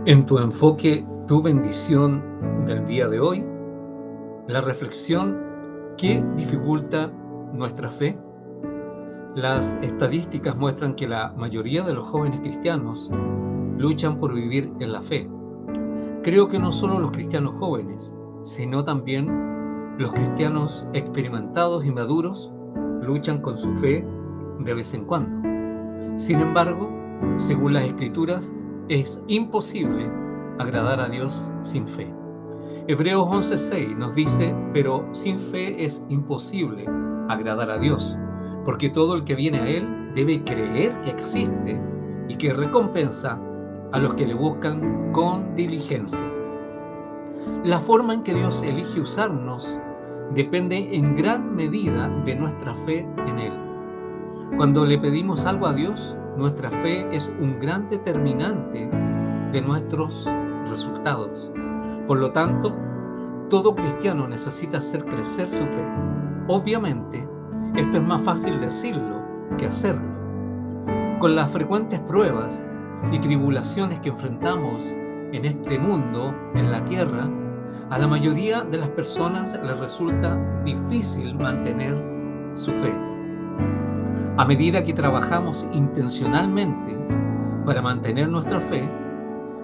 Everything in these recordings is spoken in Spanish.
En tu enfoque, tu bendición del día de hoy, la reflexión: ¿qué dificulta nuestra fe? Las estadísticas muestran que la mayoría de los jóvenes cristianos luchan por vivir en la fe. Creo que no solo los cristianos jóvenes, sino también los cristianos experimentados y maduros luchan con su fe de vez en cuando. Sin embargo, según las Escrituras, es imposible agradar a Dios sin fe. Hebreos 11:6 nos dice: pero sin fe es imposible agradar a Dios, porque todo el que viene a Él debe creer que existe y que recompensa a los que le buscan con diligencia. La forma en que Dios elige usarnos depende en gran medida de nuestra fe en Él. Cuando le pedimos algo a Dios, nuestra fe es un gran determinante de nuestros resultados. Por lo tanto, todo cristiano necesita hacer crecer su fe. Obviamente, esto es más fácil decirlo que hacerlo. Con las frecuentes pruebas y tribulaciones que enfrentamos en este mundo, en la tierra, a la mayoría de las personas les resulta difícil mantener su fe. A medida que trabajamos intencionalmente para mantener nuestra fe,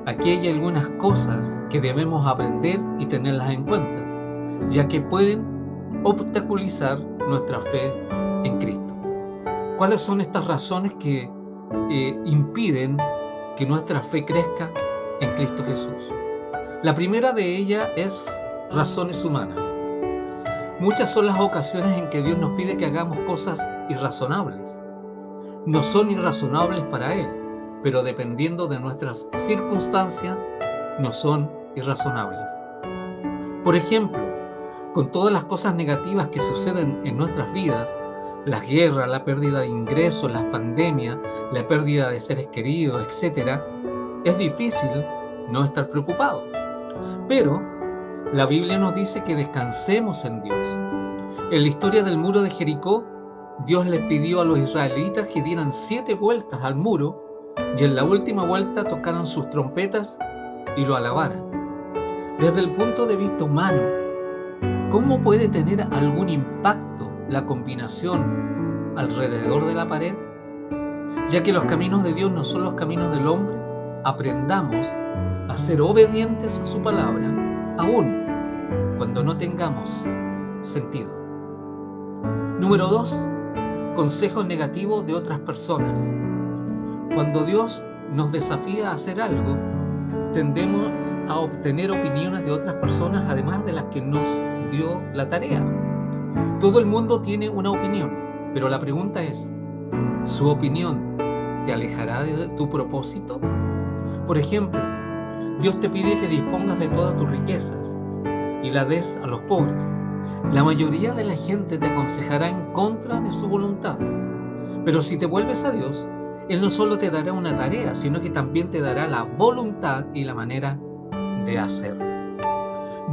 aquí hay algunas cosas que debemos aprender y tenerlas en cuenta, ya que pueden obstaculizar nuestra fe en Cristo. ¿Cuáles son estas razones que impiden que nuestra fe crezca en Cristo Jesús? La primera de ellas es razones humanas. Muchas son las ocasiones en que Dios nos pide que hagamos cosas irrazonables. No son irrazonables para Él, pero dependiendo de nuestras circunstancias, no son irrazonables. Por ejemplo, con todas las cosas negativas que suceden en nuestras vidas, las guerras, la pérdida de ingresos, las pandemias, la pérdida de seres queridos, etc., es difícil no estar preocupado. Pero la Biblia nos dice que descansemos en Dios. En la historia del muro de Jericó, Dios les pidió a los israelitas que dieran 7 vueltas al muro y en la última vuelta tocaran sus trompetas y lo alabaran. Desde el punto de vista humano, ¿cómo puede tener algún impacto la combinación alrededor de la pared? Ya que los caminos de Dios no son los caminos del hombre, aprendamos a ser obedientes a su palabra, aún cuando no tengamos sentido. Número 2. Consejos negativos de otras personas. Cuando Dios nos desafía a hacer algo, tendemos a obtener opiniones de otras personas, además de las que nos dio la tarea. Todo el mundo tiene una opinión, pero la pregunta es: ¿su opinión te alejará de tu propósito? Por ejemplo, Dios te pide que dispongas de todas tus riquezas y la des a los pobres. La mayoría de la gente te aconsejará en contra de su voluntad. Pero si te vuelves a Dios, Él no solo te dará una tarea, sino que también te dará la voluntad y la manera de hacerlo.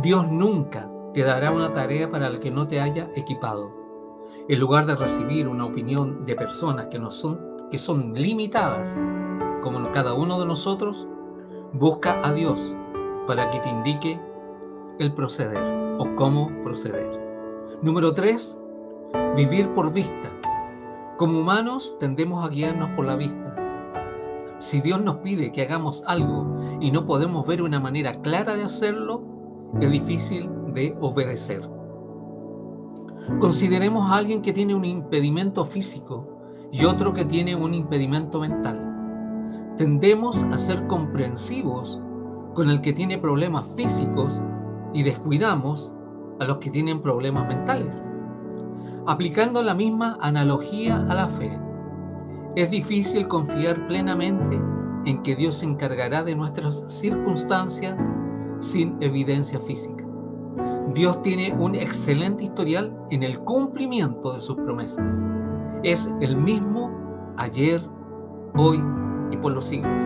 Dios nunca te dará una tarea para la que no te haya equipado. En lugar de recibir una opinión de personas que son limitadas, como cada uno de nosotros, busca a Dios para que te indique el proceder o cómo proceder. Número 3. Vivir por vista. Como humanos tendemos a guiarnos por la vista. Si Dios nos pide que hagamos algo y no podemos ver una manera clara de hacerlo, es difícil de obedecer. Consideremos a alguien que tiene un impedimento físico y otro que tiene un impedimento mental. Tendemos a ser comprensivos con el que tiene problemas físicos y descuidamos a los que tienen problemas mentales. Aplicando la misma analogía a la fe, es difícil confiar plenamente en que Dios se encargará de nuestras circunstancias sin evidencia física. Dios tiene un excelente historial en el cumplimiento de sus promesas. Es el mismo ayer, hoy y por los siglos.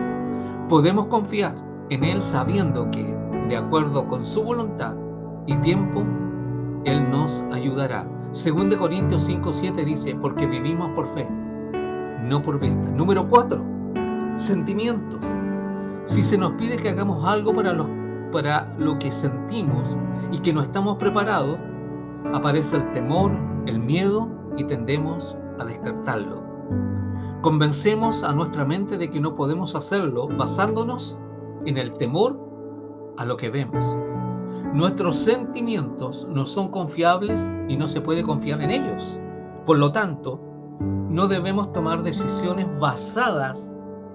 Podemos confiar en Él sabiendo que, de acuerdo con su voluntad y tiempo, Él nos ayudará. 2 Corintios 5:7 dice: porque vivimos por fe, no por vista. Número 4. Sentimientos. Si se nos pide que hagamos algo para lo que sentimos y que no estamos preparados, aparece el temor, el miedo y tendemos a descartarlo. Convencemos a nuestra mente de que no podemos hacerlo basándonos en el temor a lo que vemos. Nuestros sentimientos no son confiables y no se puede confiar en ellos. Por lo tanto, no debemos tomar decisiones basadas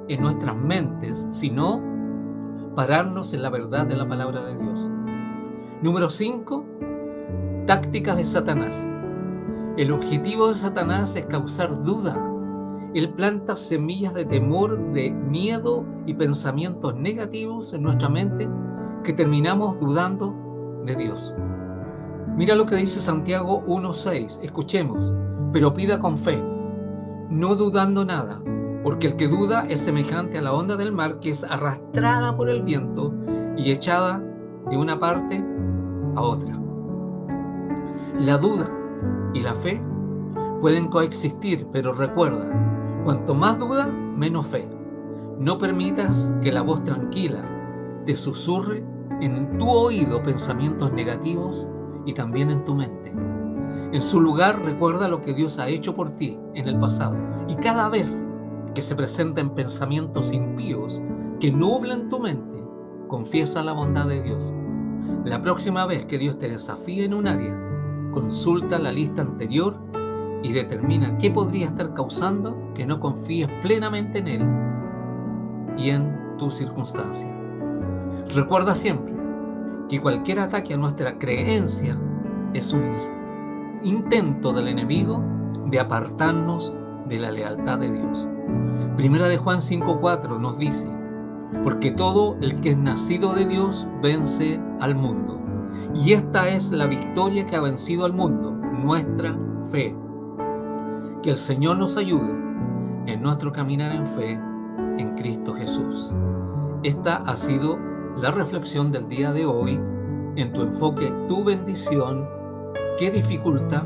en nuestras mentes, sino pararnos en la verdad de la palabra de Dios. Número 5. Tácticas de Satanás. El objetivo de Satanás es causar duda. Él planta semillas de temor, de miedo y pensamientos negativos en nuestra mente que terminamos dudando de Dios. Mira lo que dice Santiago 1:6. Escuchemos. Pero pida con fe, no dudando nada, porque el que duda es semejante a la onda del mar que es arrastrada por el viento y echada de una parte a otra. La duda y la fe pueden coexistir, pero recuerda, cuanto más duda, menos fe. No permitas que la voz tranquila te susurre en tu oído pensamientos negativos y también en tu mente. En su lugar, recuerda lo que Dios ha hecho por ti en el pasado. Y cada vez que se presenten pensamientos impíos que nublen tu mente, confiesa la bondad de Dios. La próxima vez que Dios te desafíe en un área, consulta la lista anterior y determina qué podría estar causando que no confíes plenamente en Él y en tu circunstancia. Recuerda siempre que cualquier ataque a nuestra creencia es un intento del enemigo de apartarnos de la lealtad de Dios. Primera de Juan 5:4 nos dice: porque todo el que es nacido de Dios vence al mundo. Y esta es la victoria que ha vencido al mundo, nuestra fe. Que el Señor nos ayude en nuestro caminar en fe en Cristo Jesús. Esta ha sido la reflexión del día de hoy en tu enfoque, tu bendición. ¿Qué dificulta